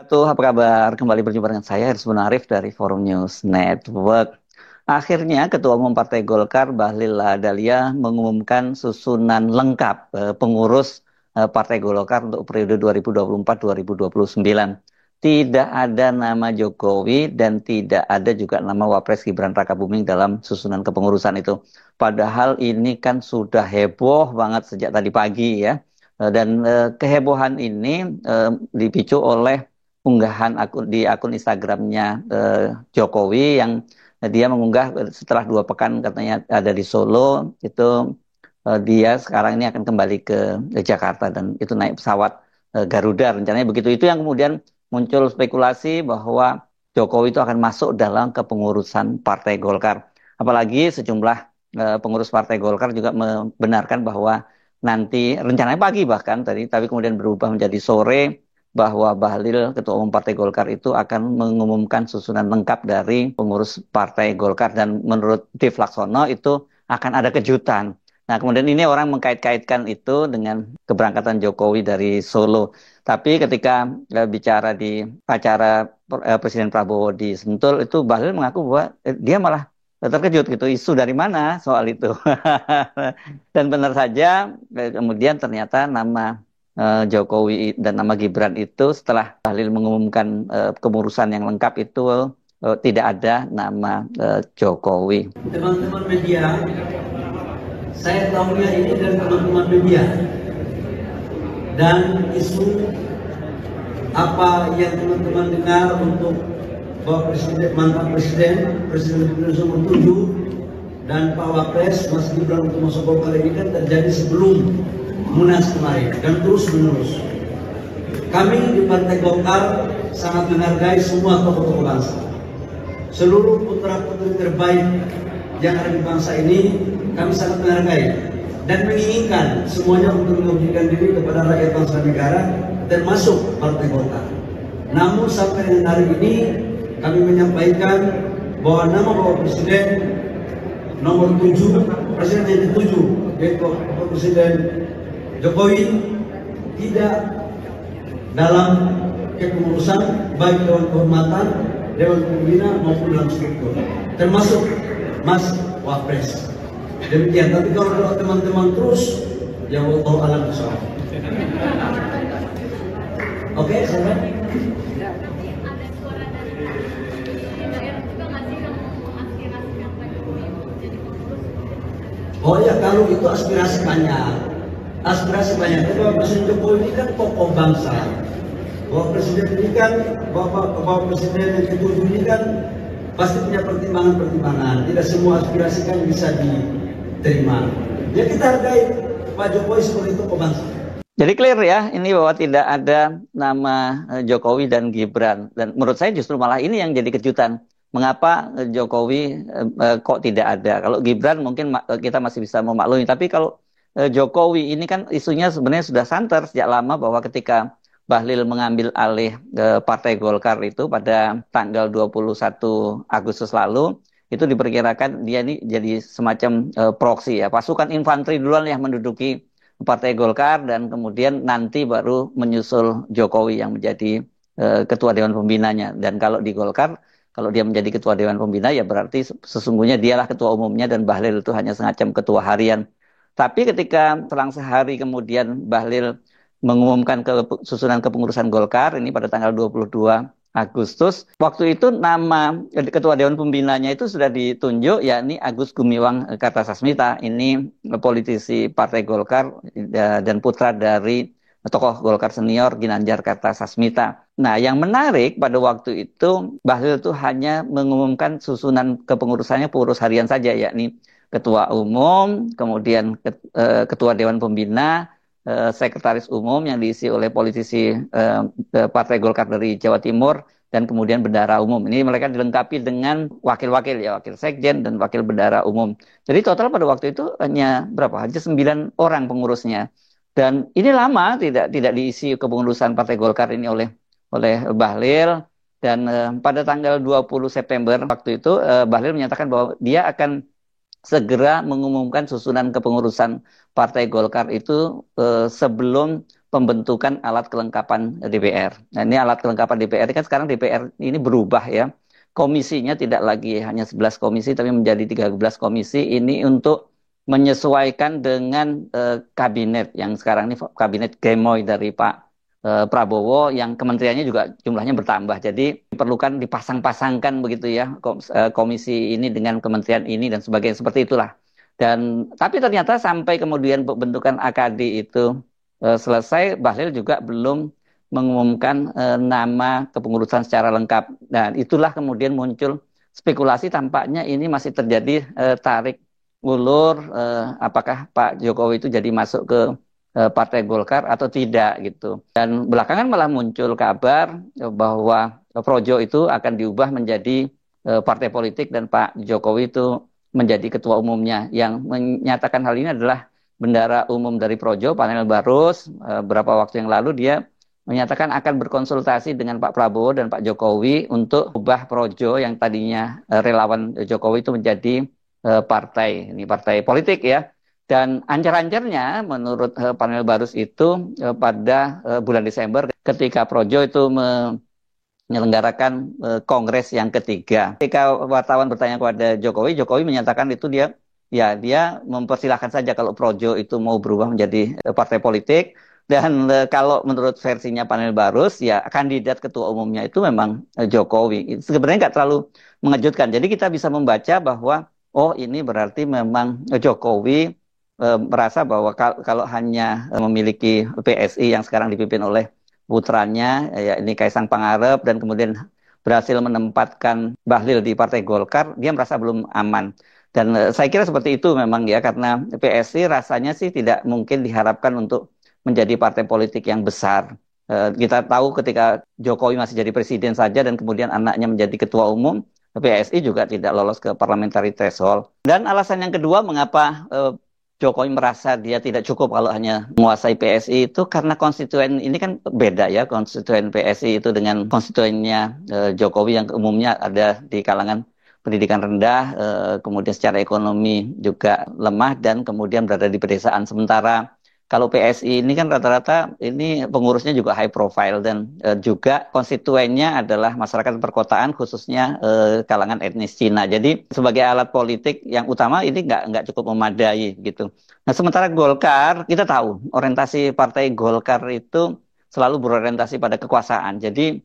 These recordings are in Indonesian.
Tuh, apa kabar? Kembali berjumpa dengan saya, Rizwan Arif dari Forum News Network. Akhirnya, Ketua Umum Partai Golkar, Bahlil Lahadalia, mengumumkan susunan lengkap pengurus Partai Golkar untuk periode 2024-2029. Tidak ada nama Jokowi dan tidak ada juga nama Wapres Gibran Rakabuming dalam susunan kepengurusan itu. Padahal ini kan sudah heboh banget sejak tadi pagi ya. Dan kehebohan ini dipicu oleh unggahan di akun Instagramnya Jokowi yang dia mengunggah setelah 2 pekan katanya ada di Solo itu dia sekarang ini akan kembali ke Jakarta dan itu naik pesawat Garuda rencananya begitu itu yang kemudian muncul spekulasi bahwa Jokowi itu akan masuk dalam kepengurusan Partai Golkar, apalagi sejumlah pengurus Partai Golkar juga membenarkan bahwa nanti rencananya pagi bahkan tadi tapi kemudian berubah menjadi sore bahwa Bahlil, Ketua Umum Partai Golkar itu akan mengumumkan susunan lengkap dari pengurus Partai Golkar dan menurut Dev Laksono itu akan ada kejutan. Nah, kemudian ini orang mengkait-kaitkan itu dengan keberangkatan Jokowi dari Solo. Tapi ketika bicara di acara Presiden Prabowo di Sentul itu Bahlil mengaku bahwa dia malah terkejut gitu isu dari mana soal itu. Dan benar saja kemudian ternyata nama Jokowi dan nama Gibran itu setelah Bahlil mengumumkan kepengurusan yang lengkap itu tidak ada nama Jokowi. Teman-teman media, saya tahunya ini dari teman-teman media dan isu apa yang teman-teman dengar untuk bahwa mantan Presiden Indonesia nomor 7 dan Pak Wapres Mas Gibran untuk masuk Golkar ini kan terjadi sebelum Munas kemarin dan terus menerus. Kami di Partai Golkar sangat menghargai semua tokoh-tokoh bangsa. Seluruh putra-putri terbaik yang ada di bangsa ini kami sangat menghargai dan menginginkan semuanya untuk mengabdikan diri kepada rakyat bangsa negara termasuk Partai Golkar. Namun sampai dengan hari ini kami menyampaikan bahwa nama Bapak Presiden nomor 7, Presiden yang ke-7 yaitu Bapak Presiden Jokowi tidak dalam kepengurusan baik Dewan Kehormatan, Dewan Pembina maupun dalam struktur, termasuk Mas Wapres. Demikian. Tapi kalau teman-teman terus, ya Allah alam soal. Oke, saudara. Oh ya, kalau itu aspirasi banyak. Aspirasi banyak. Tapi Bapak Presiden Jokowi ini kan tokoh bangsa. Bapak Presiden ini kan, Bapak Presiden yang ke-7 ini kan pasti punya pertimbangan-pertimbangan. Tidak semua aspirasi kan bisa diterima. Ya kita hargai Pak Jokowi sebagai tokoh bangsa. Jadi clear ya, ini bahwa tidak ada nama Jokowi dan Gibran. Dan menurut saya justru malah ini yang jadi kejutan. Mengapa Jokowi kok tidak ada? Kalau Gibran mungkin kita masih bisa memaklumi. Tapi kalau Jokowi ini kan isunya sebenarnya sudah santer sejak lama bahwa ketika Bahlil mengambil alih Partai Golkar itu pada tanggal 21 Agustus lalu, itu diperkirakan dia ini jadi semacam proksi ya, pasukan infanteri duluan yang menduduki Partai Golkar dan kemudian nanti baru menyusul Jokowi yang menjadi ketua Dewan Pembinanya. Dan kalau di Golkar, kalau dia menjadi ketua Dewan Pembina ya berarti sesungguhnya dialah ketua umumnya dan Bahlil itu hanya semacam ketua harian. Tapi ketika selang sehari kemudian Bahlil mengumumkan susunan kepengurusan Golkar ini pada tanggal 22 Agustus, waktu itu nama Ketua Dewan Pembinanya itu sudah ditunjuk yakni Agus Gumiwang Kartasasmita. Ini politisi Partai Golkar dan putra dari tokoh Golkar senior Ginanjar Kartasasmita. Nah, yang menarik pada waktu itu Bahlil itu hanya mengumumkan susunan kepengurusannya pengurus harian saja yakni Ketua Umum, kemudian Ketua Dewan Pembina, Sekretaris Umum yang diisi oleh politisi Partai Golkar dari Jawa Timur, dan kemudian Bendahara Umum. Ini mereka dilengkapi dengan wakil-wakil ya, wakil sekjen dan wakil Bendahara Umum. Jadi total pada waktu itu hanya berapa? Hanya 9 orang pengurusnya. Dan ini lama tidak diisi kepengurusan Partai Golkar ini oleh Bahlil. Dan pada tanggal 20 September waktu itu Bahlil menyatakan bahwa dia akan segera mengumumkan susunan kepengurusan Partai Golkar itu sebelum pembentukan alat kelengkapan DPR. Nah, ini alat kelengkapan DPR kan sekarang DPR ini berubah ya. Komisinya tidak lagi hanya 11 komisi tapi menjadi 13 komisi ini untuk menyesuaikan dengan kabinet yang sekarang ini kabinet Gemoy dari Pak Prabowo yang kementeriannya juga jumlahnya bertambah. Jadi diperlukan dipasang-pasangkan begitu ya komisi ini dengan kementerian ini dan sebagainya seperti itulah. Dan tapi ternyata sampai kemudian pembentukan AKD itu selesai, Bahlil juga belum mengumumkan nama kepengurusan secara lengkap. Dan itulah kemudian muncul spekulasi tampaknya ini masih terjadi tarik ulur apakah Pak Jokowi itu jadi masuk ke Partai Golkar atau tidak gitu. Dan belakangan malah muncul kabar bahwa Projo itu akan diubah menjadi partai politik dan Pak Jokowi itu menjadi ketua umumnya. Yang menyatakan hal ini adalah Bendara Umum dari Projo, Panel Barus. Beberapa waktu yang lalu dia menyatakan akan berkonsultasi dengan Pak Prabowo dan Pak Jokowi untuk ubah Projo yang tadinya relawan Jokowi itu menjadi partai, ini partai politik ya. Dan ancar-ancarnya menurut Panel Barus itu pada bulan Desember ketika Projo itu menyelenggarakan kongres yang ketiga. Ketika wartawan bertanya kepada Jokowi, Jokowi menyatakan itu dia mempersilahkan saja kalau Projo itu mau berubah menjadi partai politik. Dan kalau menurut versinya Panel Barus, ya kandidat ketua umumnya itu memang Jokowi. Itu sebenarnya nggak terlalu mengejutkan. Jadi kita bisa membaca bahwa, oh ini berarti memang Jokowi merasa bahwa kalau hanya memiliki PSI yang sekarang dipimpin oleh putranya, ya ini Kaisang Pangarep, dan kemudian berhasil menempatkan Bahlil di Partai Golkar, dia merasa belum aman. Dan saya kira seperti itu memang ya, karena PSI rasanya sih tidak mungkin diharapkan untuk menjadi partai politik yang besar. Kita tahu ketika Jokowi masih jadi presiden saja dan kemudian anaknya menjadi ketua umum, PSI juga tidak lolos ke parliamentary threshold. Dan alasan yang kedua mengapa Jokowi merasa dia tidak cukup kalau hanya menguasai PSI itu karena konstituen ini kan beda ya, konstituen PSI itu dengan konstituennya Jokowi yang umumnya ada di kalangan pendidikan rendah, kemudian secara ekonomi juga lemah dan kemudian berada di pedesaan. Sementara kalau PSI ini kan rata-rata ini pengurusnya juga high profile dan juga konstituennya adalah masyarakat perkotaan khususnya kalangan etnis Cina. Jadi sebagai alat politik yang utama ini nggak cukup memadai gitu. Nah sementara Golkar kita tahu orientasi partai Golkar itu selalu berorientasi pada kekuasaan. Jadi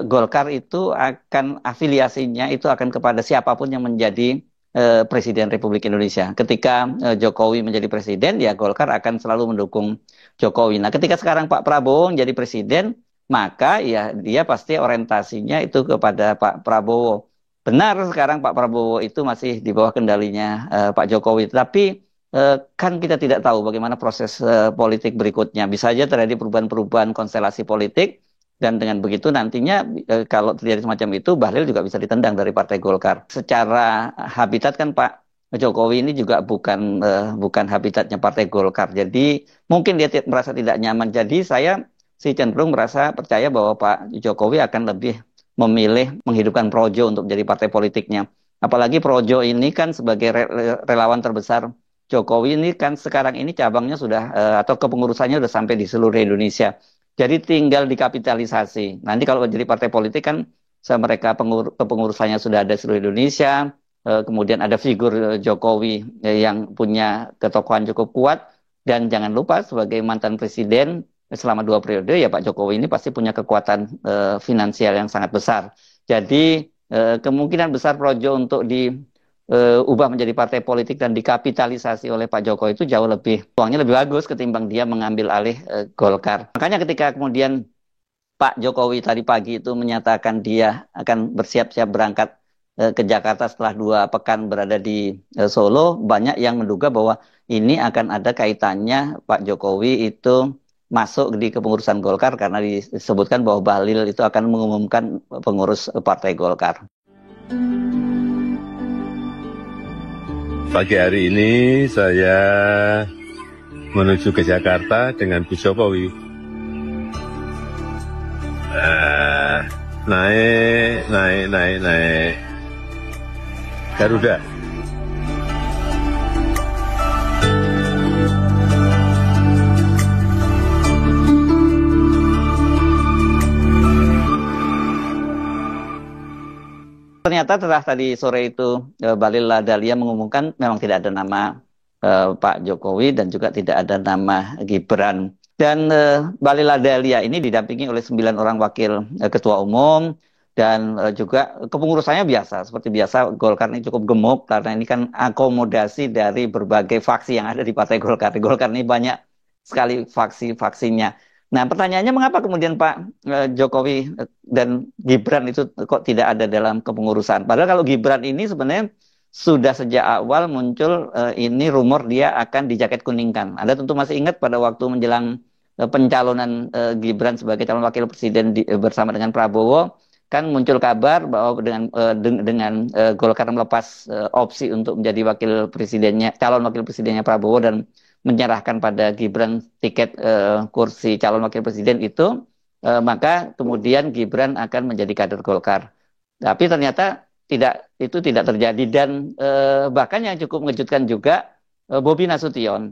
Golkar itu akan afiliasinya itu akan kepada siapapun yang menjadi Presiden Republik Indonesia. Ketika Jokowi menjadi presiden, ya Golkar akan selalu mendukung Jokowi. Nah, ketika sekarang Pak Prabowo menjadi presiden, maka ya dia pasti orientasinya itu kepada Pak Prabowo. Benar sekarang Pak Prabowo itu masih di bawah kendalinya Pak Jokowi. Tapi kan kita tidak tahu bagaimana proses politik berikutnya. Bisa saja terjadi perubahan-perubahan konstelasi politik. Dan dengan begitu nantinya kalau terjadi semacam itu, Bahlil juga bisa ditendang dari Partai Golkar. Secara habitat kan Pak Jokowi ini juga bukan habitatnya Partai Golkar. Jadi mungkin dia merasa tidak nyaman. Jadi saya cenderung merasa percaya bahwa Pak Jokowi akan lebih memilih menghidupkan Projo untuk menjadi partai politiknya. Apalagi Projo ini kan sebagai relawan terbesar Jokowi ini kan sekarang ini cabangnya sudah atau kepengurusannya sudah sampai di seluruh Indonesia. Jadi tinggal dikapitalisasi. Nanti kalau menjadi partai politik kan mereka kepengurusannya sudah ada seluruh Indonesia. Kemudian ada figur Jokowi yang punya ketokohan cukup kuat. Dan jangan lupa sebagai mantan presiden selama 2 periode ya Pak Jokowi ini pasti punya kekuatan finansial yang sangat besar. Jadi kemungkinan besar Projo untuk ubah menjadi partai politik dan dikapitalisasi oleh Pak Jokowi itu jauh lebih peluangnya lebih bagus ketimbang dia mengambil alih Golkar. Makanya ketika kemudian Pak Jokowi tadi pagi itu menyatakan dia akan bersiap-siap berangkat ke Jakarta setelah 2 pekan berada di Solo, banyak yang menduga bahwa ini akan ada kaitannya Pak Jokowi itu masuk di kepengurusan Golkar karena disebutkan bahwa Bahlil itu akan mengumumkan pengurus partai Golkar. Pagi hari ini saya menuju ke Jakarta dengan Bu Jokowi. Naik Garuda. ternyata setelah tadi sore itu Bahlil Lahadalia mengumumkan memang tidak ada nama Pak Jokowi dan juga tidak ada nama Gibran. Dan Bahlil Lahadalia ini didampingi oleh 9 orang wakil ketua umum dan juga kepengurusannya biasa. Seperti biasa Golkar ini cukup gemuk karena ini kan akomodasi dari berbagai faksi yang ada di Partai Golkar. Di Golkar ini banyak sekali faksi-faksinya. Nah, pertanyaannya mengapa kemudian Pak Jokowi dan Gibran itu kok tidak ada dalam kepengurusan? Padahal kalau Gibran ini sebenarnya sudah sejak awal muncul ini rumor dia akan dijaket kuningkan. Anda tentu masih ingat pada waktu menjelang pencalonan Gibran sebagai calon wakil presiden bersama dengan Prabowo, kan muncul kabar bahwa dengan Golkar melepas opsi untuk menjadi calon wakil presidennya Prabowo dan menyerahkan pada Gibran tiket kursi calon wakil presiden itu, maka kemudian Gibran akan menjadi kader Golkar. Tapi ternyata itu tidak terjadi dan bahkan yang cukup mengejutkan juga Bobi Nasution.